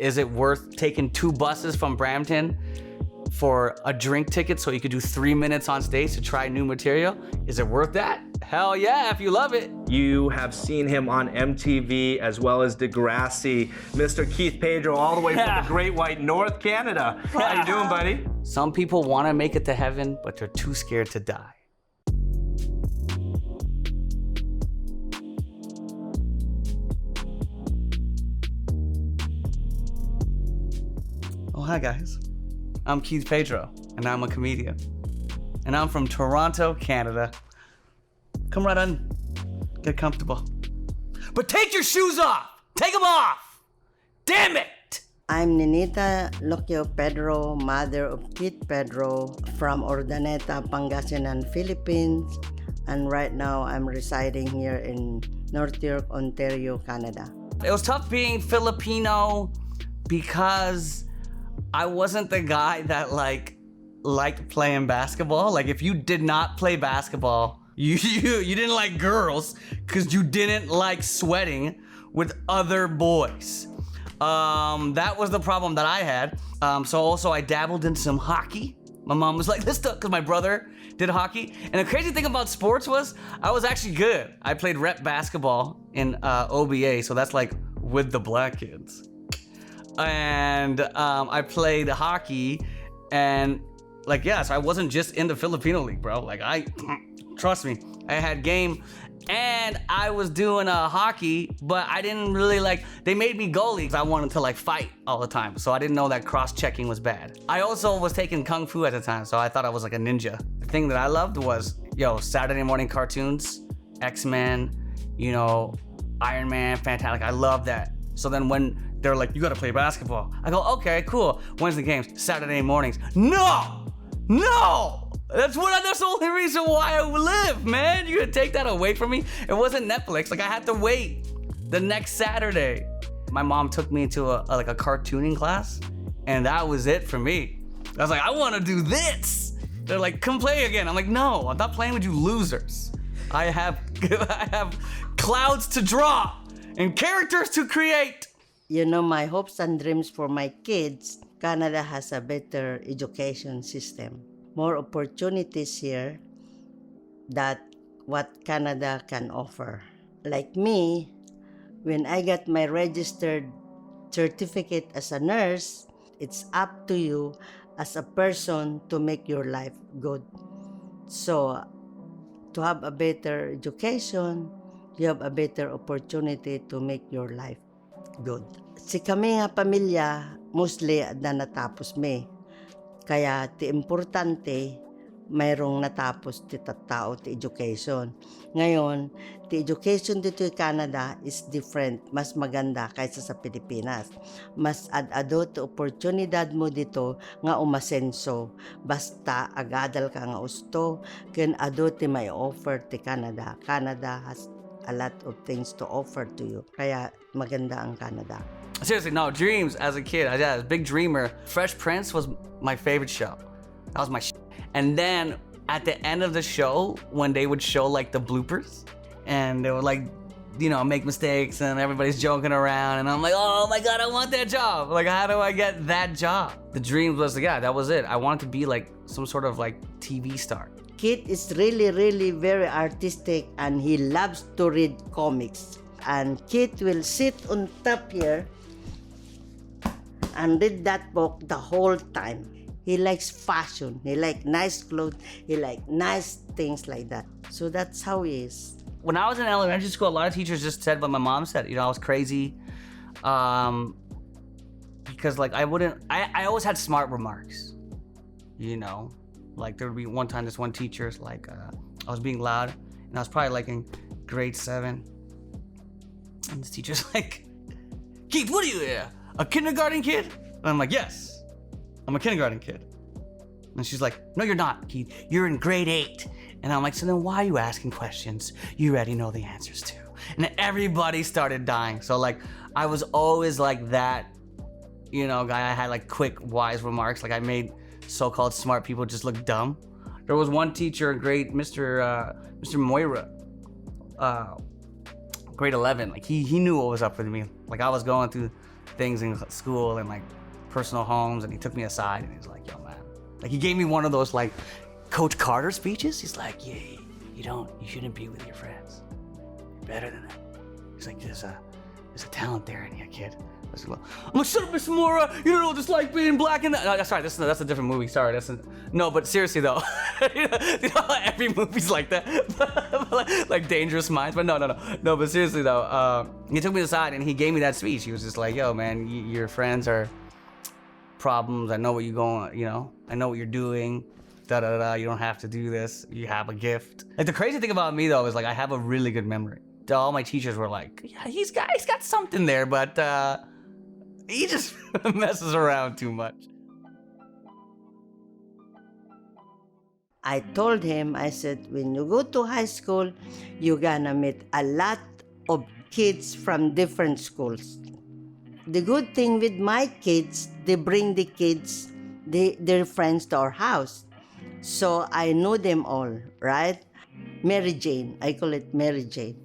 is it worth taking 2 buses from Brampton for a drink ticket so you could do 3 minutes on stage to try new material? Is it worth that? Hell yeah, if you love it. You have seen him on MTV as well as Degrassi. Mr. Keith Pedro, all the way from the Great White North, Canada. How you doing, buddy? Some people want to make it to heaven, but they're too scared to die. Oh, hi guys. I'm Keith Pedro, and I'm a comedian. And I'm from Toronto, Canada. Come right on, get comfortable. But take your shoes off! Take them off! Damn it! I'm Ninita Loquio Pedro, mother of Keith Pedro, from Urdaneta, Pangasinan, Philippines. And right now, I'm residing here in North York, Ontario, Canada. It was tough being Filipino because I wasn't the guy that liked playing basketball. Like if you did not play basketball, you didn't like girls because you didn't like sweating with other boys. That was the problem that I had. So also I dabbled in some hockey. My mom was like, let's do, because my brother did hockey. And the crazy thing about sports was I was actually good. I played rep basketball in OBA, so that's like with the black kids. And I played hockey and so I wasn't just in the Filipino league, bro. Trust me, I had game and I was doing hockey, but I didn't really they made me goalie because I wanted to fight all the time. So I didn't know that cross-checking was bad. I also was taking Kung Fu at the time, so I thought I was like a ninja. The thing that I loved was, Saturday morning cartoons, X-Men, Iron Man, Fantastic. I love that. So then when they're like, you gotta play basketball, I go, okay, cool. When's the games? Saturday mornings. No! That's the only reason why I live, man. You could take that away from me. It wasn't Netflix. I had to wait the next Saturday. My mom took me into a cartooning class, and that was it for me. I was like, I want to do this. They're like, come play again. I'm like, no, I'm not playing with you losers. I have clouds to draw and characters to create. My hopes and dreams for my kids, Canada has a better education system. More opportunities here that what Canada can offer. Like me, when I got my registered certificate as a nurse, it's up to you as a person to make your life good. So, to have a better education, you have a better opportunity to make your life good. Si kami nga pamilya, mostly na natapos me. Kaya ti importante, mayroong natapos ti tao ti education. Ngayon, ti education dito sa Canada is different. Mas maganda kaysa sa Pilipinas. Mas ad-ado ti oportunidad mo dito nga umasenso. Basta agadal ka nga usto, ken ado ti may offer ti Canada. Canada has a lot of things to offer to you. Kaya maganda ang Canada. Seriously, no, dreams as a kid. I was a big dreamer. Fresh Prince was my favorite show. That was my shit. And then at the end of the show, when they would show the bloopers, and they would make mistakes and everybody's joking around, and I'm like, oh my God, I want that job. How do I get that job? The dream was, that was it. I wanted to be some sort of TV star. Kid is really, really very artistic, and he loves to read comics. And Kid will sit on top here and read that book the whole time. He likes fashion. He likes nice clothes. He likes nice things like that. So that's how he is. When I was in elementary school, a lot of teachers just said what my mom said. I was crazy. Because I always had smart remarks. There would be one time this one teacher's I was being loud, and I was probably in grade 7. And this teacher's like, Keith, what are you here? A kindergarten kid? And I'm like, yes, I'm a kindergarten kid. And she's like, no, you're not, Keith. You're in grade 8. And I'm like, so then why are you asking questions you already know the answers to? And everybody started dying. So I was always that, guy. I had quick, wise remarks. I made so-called smart people just look dumb. There was one teacher, Mr. Moira, grade 11. He knew what was up with me. I was going through things in school and like personal homes, and he took me aside and he's like, yo man, like he gave me one of those like Coach Carter speeches. He's like, yeah, you shouldn't be with your friends. You're better than that. He's like, there's a talent there in you, kid. I'm like, shut up, Mr. Mora. You don't know what it's like being black in that. No, sorry, that's a different movie. Sorry, no. But seriously though, you know, every movie's like that, like Dangerous Minds. But no. But seriously though, he took me aside and he gave me that speech. He was just like, yo, man, your friends are problems. I know what you're going. You know, I know what you're doing. Da da da. You don't have to do this. You have a gift. Like the crazy thing about me though is like I have a really good memory. All my teachers were like, yeah, he's got something there, but he just messes around too much. I told him, I said, when you go to high school, you're gonna meet a lot of kids from different schools. The good thing with my kids, they bring the kids, their friends to our house. So I know them all, right? Mary Jane, I call it Mary Jane.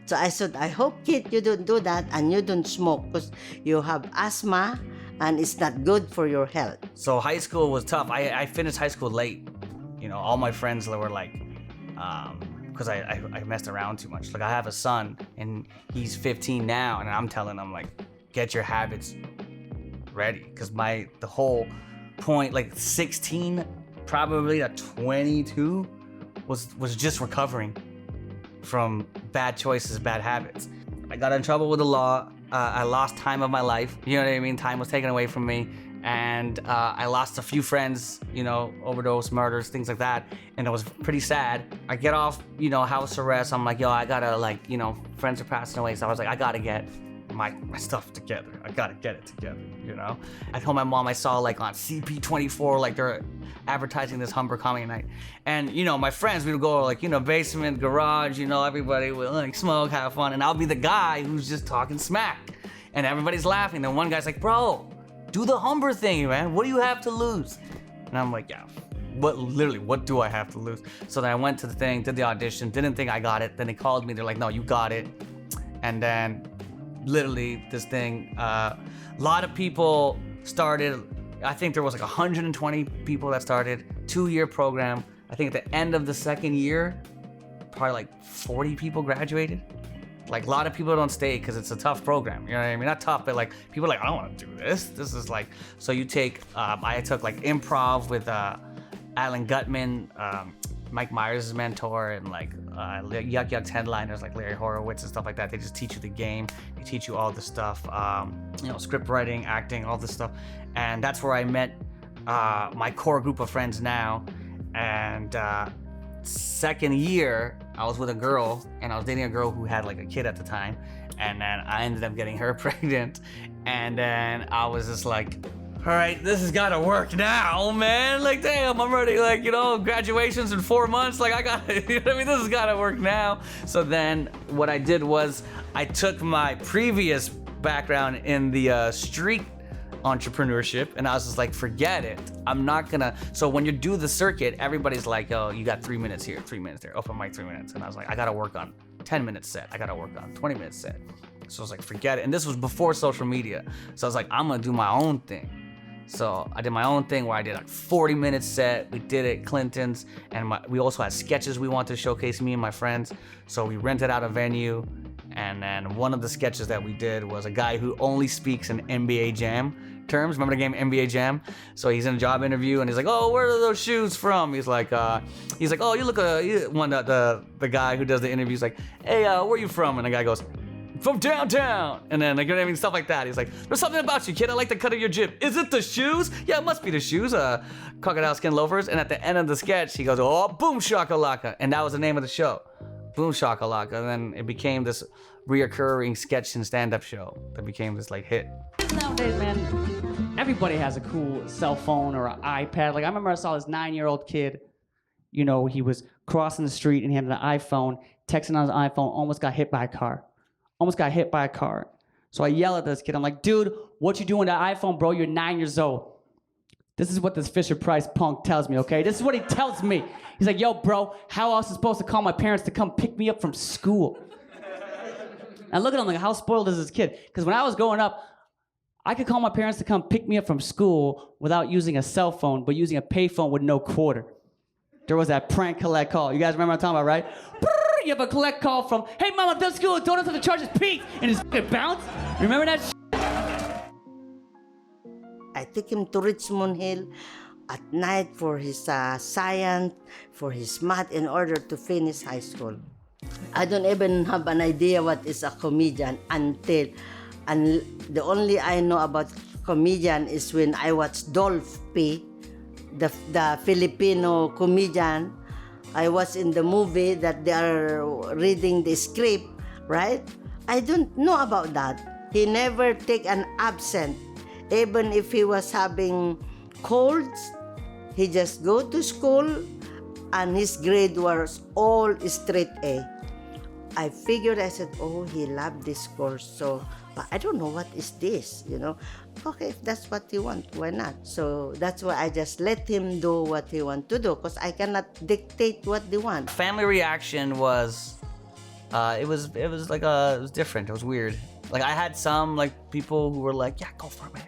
So I said, I hope, kid, you don't do that and you don't smoke because you have asthma and it's not good for your health. So high school was tough. I finished high school late. You know, all my friends were like, because I messed around too much. Like I have a son and he's 15 now and I'm telling him like, get your habits ready. Because the whole point, like 16 probably to 22 was just recovering from bad choices, bad habits. I got in trouble with the law. I lost time of my life. You know what I mean? Time was taken away from me. And I lost a few friends, you know, overdose, murders, things like that. And it was pretty sad. I get off, you know, house arrest. I'm like, yo, I gotta like, you know, friends are passing away. So I was like, I gotta get my stuff together. I gotta get it together, you know? I told my mom I saw like on CP24, like they're advertising this Humber comedy night. And, you know, my friends, we would go like, you know, basement, garage, you know, everybody would like smoke, have fun. And I'll be the guy who's just talking smack. And everybody's laughing. Then one guy's like, bro, do the Humber thing, man. What do you have to lose? And I'm like, yeah, what do I have to lose? So then I went to the thing, did the audition, didn't think I got it. Then they called me, they're like, no, you got it. And then literally this thing, a lot of people started. I think there was like 120 people that started, 2-year program. I think at the end of the second year, probably like 40 people graduated. Like a lot of people don't stay because it's a tough program. You know what I mean? Not tough, but like people are like, I don't want to do this. This is like, so you take, I took like improv with Alan Gutman, Mike Myers' mentor, and like Yuck Yuck's headliners like Larry Horowitz and stuff like that. They just teach you the game. They teach you all the stuff, you know, script writing, acting, all this stuff. And that's where I met my core group of friends now. And second year, I was with a girl, and I was dating a girl who had like a kid at the time. And then I ended up getting her pregnant. And then I was just like, all right, this has got to work now, man. Like, damn, I'm ready. Like, you know, graduation's in 4 months. Like, I got it. You know what I mean? This has got to work now. So then what I did was I took my previous background in the street entrepreneurship, and I was just like, forget it. I'm not gonna. So when you do the circuit, everybody's like, oh, you got 3 minutes here, 3 minutes there, open mic 3 minutes. And I was like, I gotta work on 10-minute set. I gotta work on 20-minute set. So I was like, forget it. And this was before social media. So I was like, I'm gonna do my own thing. So I did my own thing where I did like 40-minute set. We did it, Clinton's, and we also had sketches we wanted to showcase, me and my friends. So we rented out a venue, and then one of the sketches that we did was a guy who only speaks in NBA Jam terms. Remember the game NBA Jam? So he's in a job interview, and he's like, "Oh, where are those shoes from?" He's like, "Oh, you look the guy who does the interviews like, hey, where are you from?" And the guy goes, "From downtown." And then like, you know what I mean, stuff like that. He's like, "There's something about you, kid. I like the cut of your jib. Is it the shoes?" "Yeah, it must be the shoes. Crocodile skin loafers." And at the end of the sketch, he goes, "Oh, boom shakalaka," and that was the name of the show, Boom Shakalaka. And then it became this reoccurring sketch and stand-up show that became this like hit. Nowadays, man, everybody has a cool cell phone or an iPad. Like I remember I saw this 9-year-old kid. You know, he was crossing the street and he had an iPhone, texting on his iPhone, almost got hit by a car. So I yell at this kid. I'm like, dude, what you doing to the iPhone, bro? You're 9 years old. This is what this Fisher-Price punk tells me, okay? This is what he tells me. He's like, yo, bro, how else am I supposed to call my parents to come pick me up from school? And look at him, like, how spoiled is this kid? Because when I was growing up, I could call my parents to come pick me up from school without using a cell phone, but using a payphone with no quarter. There was that prank collect call. You guys remember what I'm talking about, right? You have a collect call from, hey, mom, I'm done school, don't have to charge this peak, and it's fucking bounce. Remember that shit? I took him to Richmond Hill at night for his science, for his math, in order to finish high school. I don't even have an idea what is a comedian until, and the only I know about comedian is when I watched Dolph P, the Filipino comedian. I was in the movie that they are reading the script, right? I don't know about that. He never take an absent. Even if he was having colds, he just go to school and his grade was all straight A. I figured, I said, oh, he loved this course, so, but I don't know what is this, you know. Okay, if that's what you want, why not? So that's why I just let him do what he want to do, because I cannot dictate what they want. Family reaction was, it was different. It was weird. Like, I had some like people who were like, yeah, go for it, man,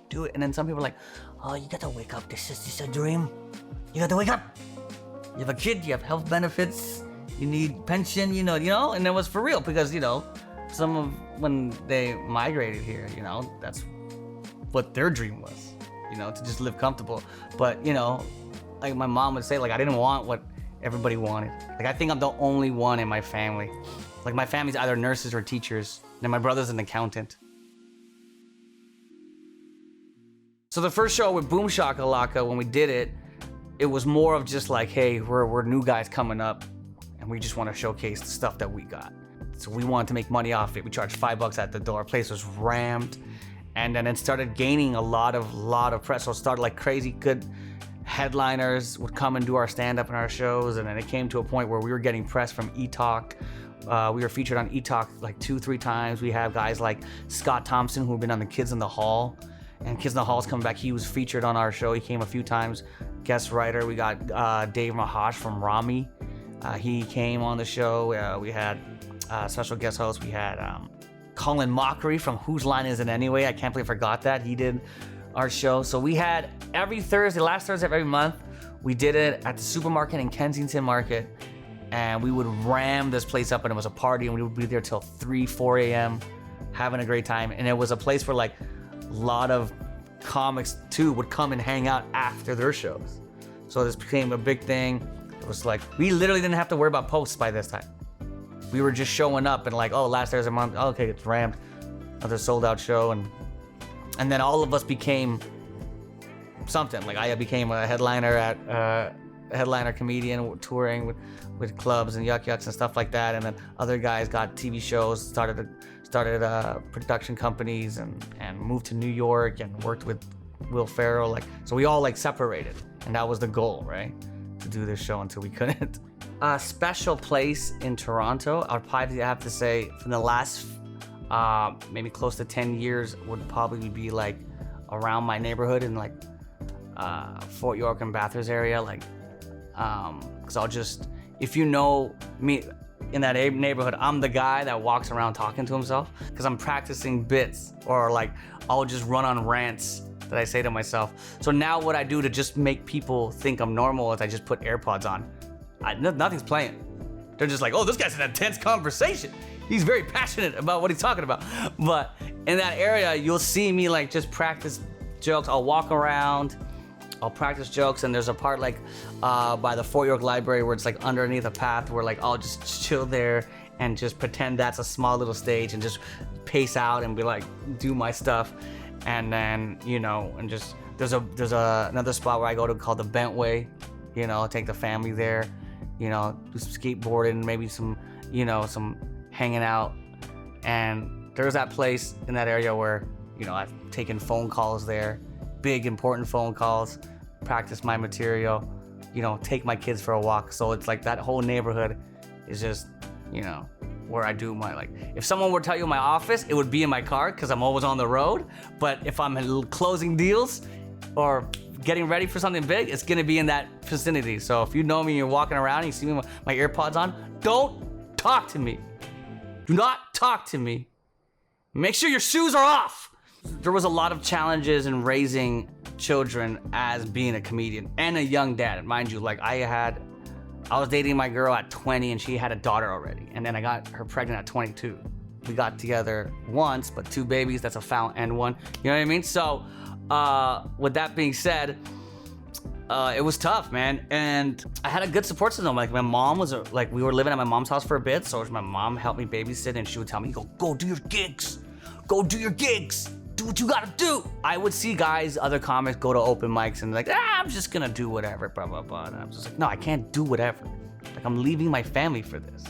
do it. And then some people were like, oh, you gotta wake up. This is a dream. You gotta wake up. You have a kid. You have health benefits. You need pension. You know. And it was for real because some of when they migrated here, that's what their dream was, to just live comfortable. But like my mom would say, like I didn't want what everybody wanted. Like I think I'm the only one in my family. Like my family's either nurses or teachers, and my brother's an accountant. So the first show with Boom Shhakalaka, when we did it, it was more of just like, hey, we're new guys coming up, and we just want to showcase the stuff that we got. So we wanted to make money off it. We charged $5 at the door. Place was rammed, and then it started gaining a lot of press. So it started like crazy good headliners would come and do our stand-up in our shows, and then it came to a point where we were getting press from E-Talk. We were featured on E-Talk like 2-3 times. We have guys like Scott Thompson who have been on the Kids in the Hall. And Kids in the Hall's coming back. He was featured on our show. He came a few times. Guest writer. We got Dave Mahash from Rami. He came on the show. We had special guest host. We had Colin Mockery from Whose Line Is It Anyway? I can't believe I forgot that. He did our show. So we had every Thursday, last Thursday of every month, we did it at the supermarket in Kensington Market. And we would ram this place up, and it was a party, and we would be there till 3-4 a.m. having a great time. And it was a place where like a lot of comics too would come and hang out after their shows. So this became a big thing. It was like, we literally didn't have to worry about posts by this time. We were just showing up and like, oh, last Thursday month, oh, okay, it's rammed. Another sold out show. And then all of us became something. Like I became a headliner at a headliner comedian touring with clubs and yuck yucks and stuff like that. And then other guys got TV shows, started production companies and moved to New York and worked with Will Ferrell. Like, so we all like separated, and that was the goal, right? To do this show until we couldn't. A special place in Toronto, I would probably have to say from the last maybe close to 10 years would probably be like around my neighborhood in like Fort York and Bathurst area, like because I'll just, if you know me in that neighborhood, I'm the guy that walks around talking to himself because I'm practicing bits, or like I'll just run on rants that I say to myself. So now what I do to just make people think I'm normal is I just put AirPods on. Nothing's playing. They're just like, oh, this guy's in an intense conversation. He's very passionate about what he's talking about. But in that area, you'll see me like just practice jokes. I'll walk around, I'll practice jokes, and there's a part like by the Fort York Library where it's like underneath a path where like I'll just chill there and just pretend that's a small little stage and just pace out and be like, do my stuff. And then, and just, there's another spot where I go to called the Bentway, I'll take the family there, do some skateboarding, maybe some, some hanging out. And there's that place in that area where, I've taken phone calls there, big important phone calls, practice my material, take my kids for a walk. So it's like that whole neighborhood is just, where I do my, like, if someone were to tell you my office, it would be in my car because I'm always on the road. But if I'm closing deals or getting ready for something big, it's gonna be in that vicinity. So if you know me and you're walking around and you see me with my AirPods on, don't talk to me. Do not talk to me. Make sure your shoes are off. There was a lot of challenges in raising children as being a comedian and a young dad. Mind you, like I was dating my girl at 20 and she had a daughter already. And then I got her pregnant at 22. We got together once, but 2 babies, that's a foul and one. You know what I mean? So with that being said, it was tough, man. And I had a good support system. Like my mom was like, we were living at my mom's house for a bit. So my mom helped me babysit and she would tell me, go do your gigs. Go do your gigs. Do what you gotta do. I would see guys, other comics go to open mics and like, I'm just gonna do whatever, blah, blah, blah. And I'm just like, no, I can't do whatever. Like I'm leaving my family for this.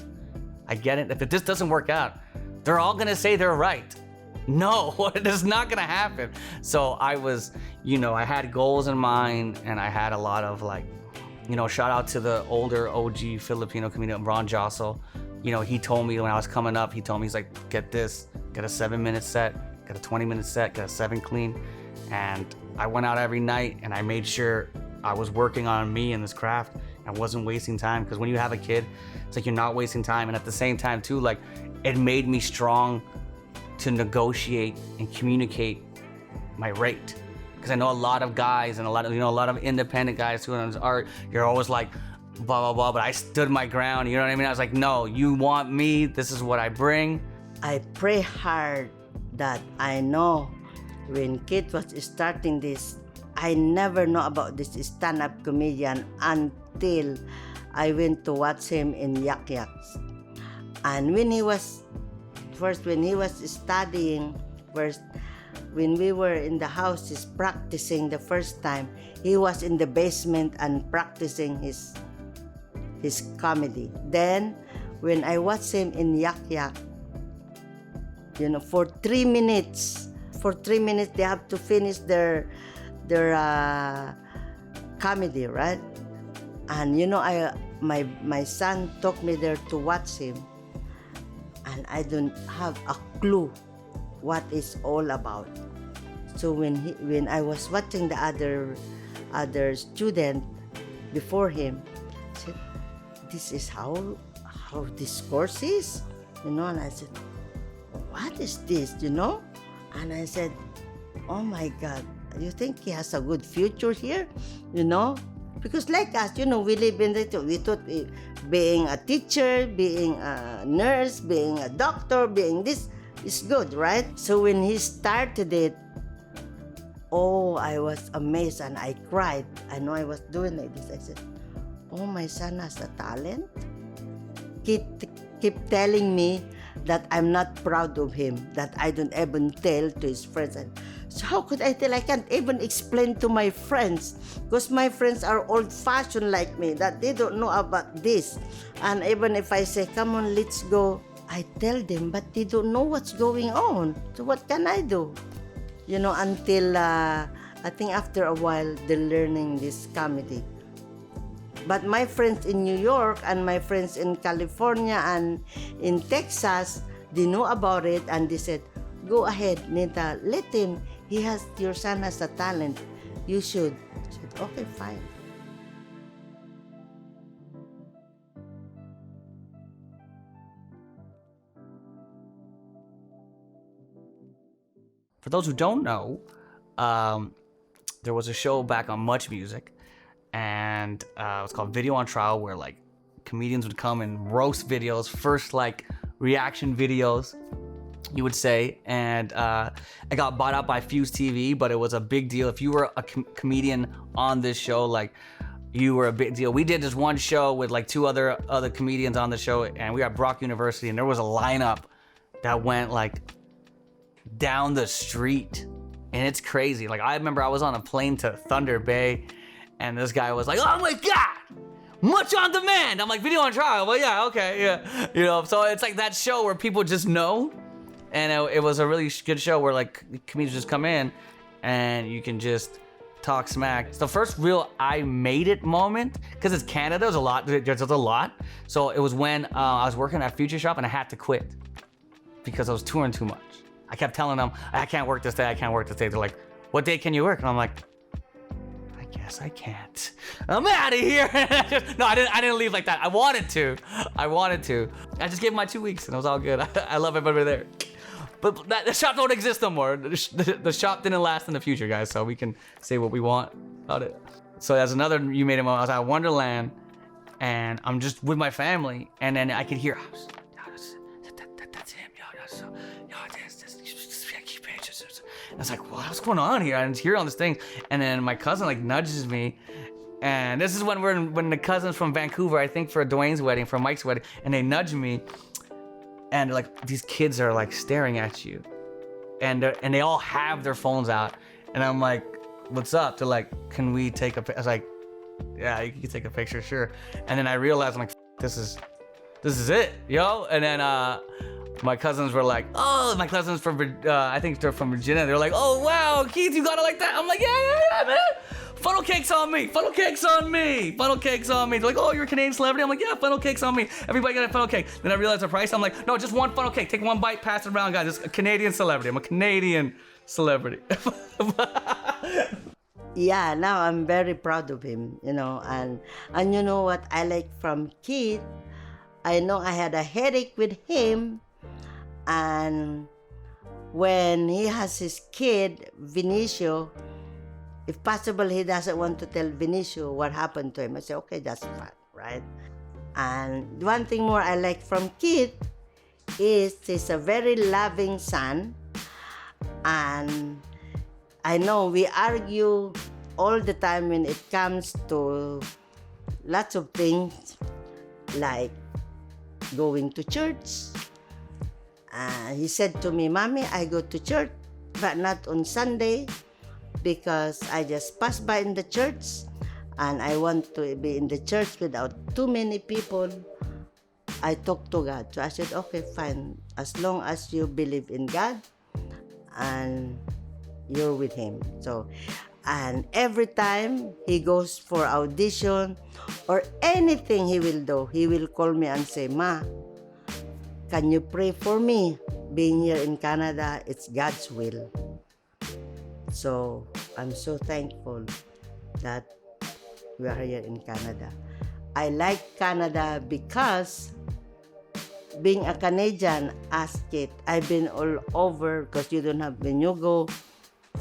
I get it. If this doesn't work out, they're all gonna say they're right. No, it is not gonna happen. So I was, I had goals in mind and I had a lot of like, shout out to the older OG Filipino comedian, Ron Jossel. He told me when I was coming up, he's like, get this, get a 7-minute set, get a 20-minute set, get a 7 clean. And I went out every night and I made sure I was working on me and this craft. I wasn't wasting time, because when you have a kid, it's like you're not wasting time. And at the same time too, like it made me strong to negotiate and communicate my rate. Because I know a lot of guys and a lot of independent guys who are art, you're always like, blah, blah, blah, but I stood my ground, you know what I mean? I was like, no, you want me, this is what I bring. I pray hard that I know when Kit was starting this, I never know about this stand-up comedian until I went to watch him in Yak Yaks. And when he was studying, when we were in the house, he's practicing the first time, he was in the basement and practicing his comedy. Then, when I watched him in Yak Yak, for 3 minutes, they have to finish their comedy, right? And my son took me there to watch him, and I don't have a clue what it's all about. So when I was watching the other student before him, I said, this is how this course is, and I said, what is this, And I said, oh my God, you think he has a good future here, Because like us, we live in we thought being a teacher, being a nurse, being a doctor, being this is good, right? So when he started it, I was amazed and I cried. I know I was doing like this. I said, oh, my son has a talent. Keep telling me that I'm not proud of him, that I don't even tell to his friends. So how could I tell? I can't even explain to my friends, because my friends are old-fashioned like me, that they don't know about this. And even if I say, come on, let's go, I tell them, but they don't know what's going on. So what can I do? Until I think after a while, they're learning this comedy. But my friends in New York and my friends in California and in Texas, they know about it and they said, go ahead, Nita, let him. Your son has a talent. You should. I said, okay, fine. For those who don't know, there was a show back on Much Music, and it was called Video on Trial, where like comedians would come and roast videos, first like reaction videos, you would say, and it got bought out by Fuse TV, but it was a big deal. If you were a comedian on this show, like you were a big deal. We did this one show with like 2 other comedians on the show, and we were at Brock University, and there was a lineup that went like down the street, and it's crazy. Like I remember I was on a plane to Thunder Bay, and this guy was like, oh my God, Much on Demand. I'm like, Video on Trial. Well, yeah, okay, yeah. So it's like that show where people just know, and it was a really good show where like comedians just come in and you can just talk smack. It's the first real I made it moment, because it's Canada, there's a lot. So it was when I was working at Future Shop and I had to quit because I was touring too much. I kept telling them, I can't work this day, I can't work this day. They're like, what day can you work? And I'm like, I guess I can't. I'm out of here. No, I didn't leave like that. I wanted to. I just gave him my 2 weeks and it was all good. I love everybody there. But the shop don't exist no more. The shop didn't last in the future, guys, so we can say what we want about it. So as another You Made It moment, I was at Wonderland, and I'm just with my family, and then I could hear, that's him, I was like, what's going on here? I didn't hear all these things, and then my cousin like nudges me, and this is when the cousins from Vancouver, I think for Dwayne's wedding, for Mike's wedding, and they nudge me, and like these kids are like staring at you, and they all have their phones out, and I'm like, what's up? They're like, can we take a picture? I was like, yeah, you can take a picture, sure. And then I realized, I'm like, this is it, yo. And then my cousins were like, oh, my cousins from I think they're from Virginia. They're like, oh wow, Keith, you got it like that. I'm like, yeah, man. Funnel cakes on me. Funnel cakes on me. Funnel cakes on me. They're like, oh, you're a Canadian celebrity. I'm like, yeah, funnel cakes on me. Everybody got a funnel cake. Then I realized the price. I'm like, no, just one funnel cake. Take one bite, pass it around, guys. It's a Canadian celebrity. I'm a Canadian celebrity. Yeah, now I'm very proud of him, and you know what I like from Keith? I know I had a headache with him, and when he has his kid, Vinicio, if possible, he doesn't want to tell Vinicio what happened to him. I say, okay, that's fine, right? And one thing more I like from Keith is he's a very loving son, and I know we argue all the time when it comes to lots of things like going to church. He said to me, Mommy, I go to church, but not on Sunday because I just pass by in the church and I want to be in the church without too many people. I talk to God. So I said, okay, fine. As long as you believe in God and you're with him. So, and every time he goes for audition or anything he will do, he will call me and say, Ma, can you pray for me? Being here in Canada, it's God's will. So I'm so thankful that we are here in Canada. I like Canada because being a Canadian, ask it. I've been all over because you don't have, when you go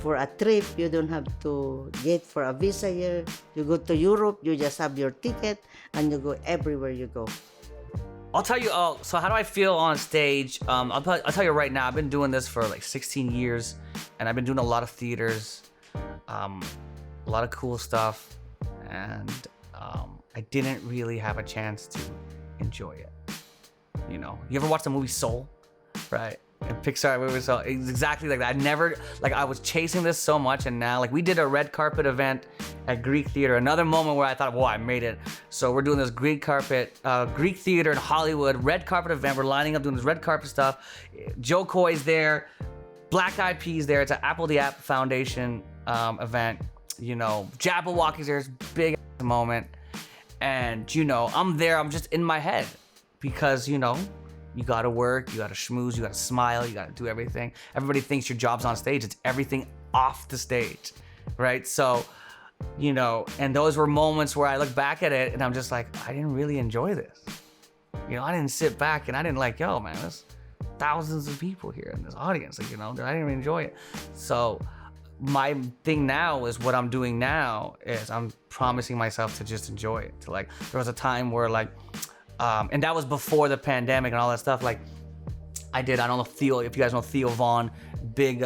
for a trip, you don't have to get for a visa here. You go to Europe, you just have your ticket and you go everywhere you go. I'll tell you, so how do I feel on stage? I'll tell you right now, I've been doing this for like 16 years and I've been doing a lot of theaters, a lot of cool stuff, and I didn't really have a chance to enjoy it. You know, you ever watch the movie Soul, right? And Pixar movie Soul, it's exactly like that. I was chasing this so much, and now, like, we did a red carpet event at Greek Theater, another moment where I thought, whoa, I made it. So we're doing this Greek Theater in Hollywood, red carpet event. We're lining up doing this red carpet stuff. Joe Coy's there, Black Eyed Peas there. It's an Apple the App Foundation event. You know, Jabberwocky's there. It's a big moment. And, you know, I'm there. I'm just in my head because, you know, you gotta work, you gotta schmooze, you gotta smile, you gotta do everything. Everybody thinks your job's on stage. It's everything off the stage, right? So, you know, and those were moments where I look back at it and I'm just like, I didn't really enjoy this. You know, I didn't sit back and I didn't like, yo, man, there's thousands of people here in this audience. Like, you know, I didn't really enjoy it. So my thing now is what I'm doing now is I'm promising myself to just enjoy it. To like, there was a time where like, and that was before the pandemic and all that stuff. Like I don't know Theo, if you guys know Theo Vaughn, big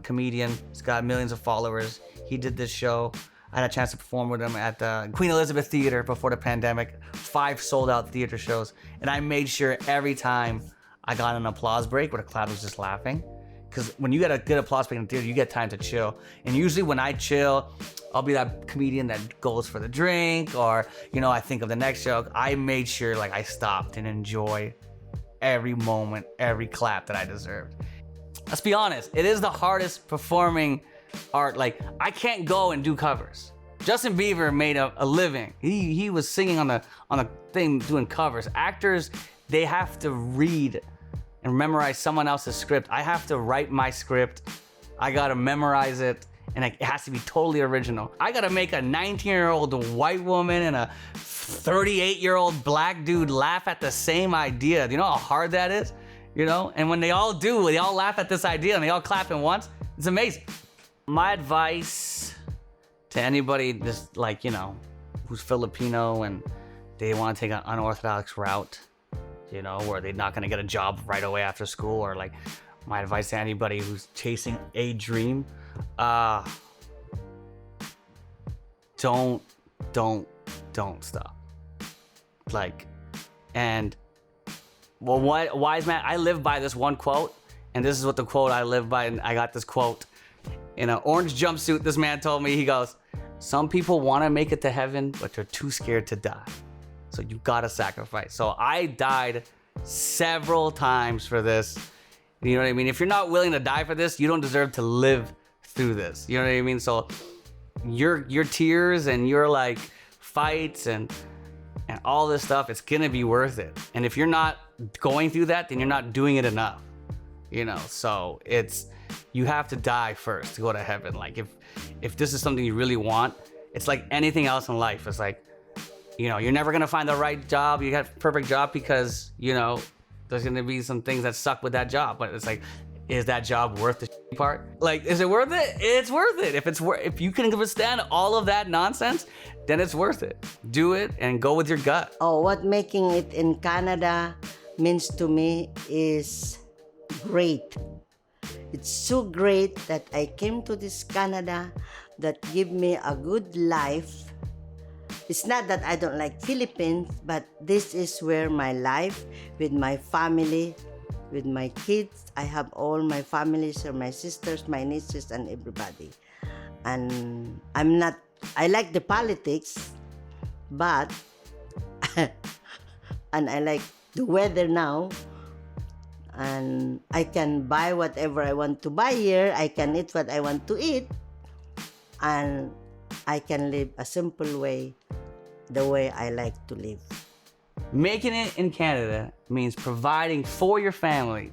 comedian. He's got millions of followers. He did this show. I had a chance to perform with him at the Queen Elizabeth Theater before the pandemic. 5 sold out theater shows. And I made sure every time I got an applause break where the crowd was just laughing. Because when you get a good applause break in the theater, you get time to chill. And usually when I chill, I'll be that comedian that goes for the drink, or, you know, I think of the next joke. I made sure like I stopped and enjoy every moment, every clap that I deserved. Let's be honest, it is the hardest performing art. Like, I can't go and do covers. Justin Bieber made a living. He was singing on the thing doing covers. Actors, they have to read and memorize someone else's script. I have to write my script. I gotta memorize it and it has to be totally original. I gotta make a 19-year-old white woman and a 38-year-old black dude laugh at the same idea. Do you know how hard that is? You know, and when they all do, they all laugh at this idea and they all clap at once. It's amazing. My advice to anybody just like, you know, who's Filipino and they want to take an unorthodox route, you know, where they're not going to get a job right away after school, or like my advice to anybody who's chasing a dream, don't stop. Like, and well, wise man, I live by this one quote, and this is what the quote I live by, and I got this quote in an orange jumpsuit. This man told me, he goes, some people want to make it to heaven, but they're too scared to die. So you gotta sacrifice. So I died several times for this. You know what I mean? If you're not willing to die for this, you don't deserve to live through this. You know what I mean? So your tears and your like fights and all this stuff, it's gonna be worth it. And if you're not going through that, then you're not doing it enough. You know, so you have to die first to go to heaven. Like if this is something you really want, it's like anything else in life. It's like, you know, you're never gonna find the right job. You got a perfect job because, you know, there's gonna be some things that suck with that job. But it's like, is that job worth the part? Like, is it worth it? It's worth it. If you can withstand all of that nonsense, then it's worth it. Do it and go with your gut. Oh, what making it in Canada means to me is great. It's so great that I came to this Canada that give me a good life. It's not that I don't like Philippines, but this is where my life with my family, with my kids, I have all my families, or my sisters, my nieces, and everybody. And I like the politics, but, and I like the weather now, and I can buy whatever I want to buy here, I can eat what I want to eat, and I can live a simple way, the way I like to live. Making it in Canada means providing for your family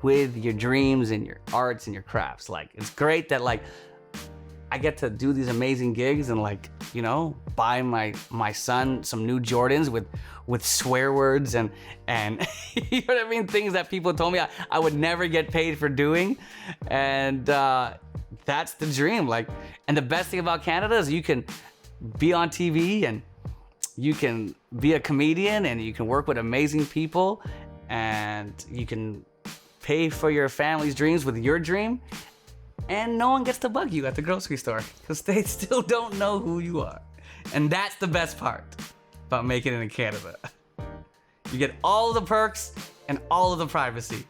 with your dreams and your arts and your crafts. Like, it's great that like I get to do these amazing gigs and like, you know, buy my son some new Jordans with swear words and you know what I mean? Things that people told me I would never get paid for doing. And that's the dream. Like, and the best thing about Canada is you can be on TV and you can be a comedian and you can work with amazing people and you can pay for your family's dreams with your dream, and no one gets to bug you at the grocery store because they still don't know who you are. And that's the best part about making it in Canada. You get all of the perks and all of the privacy.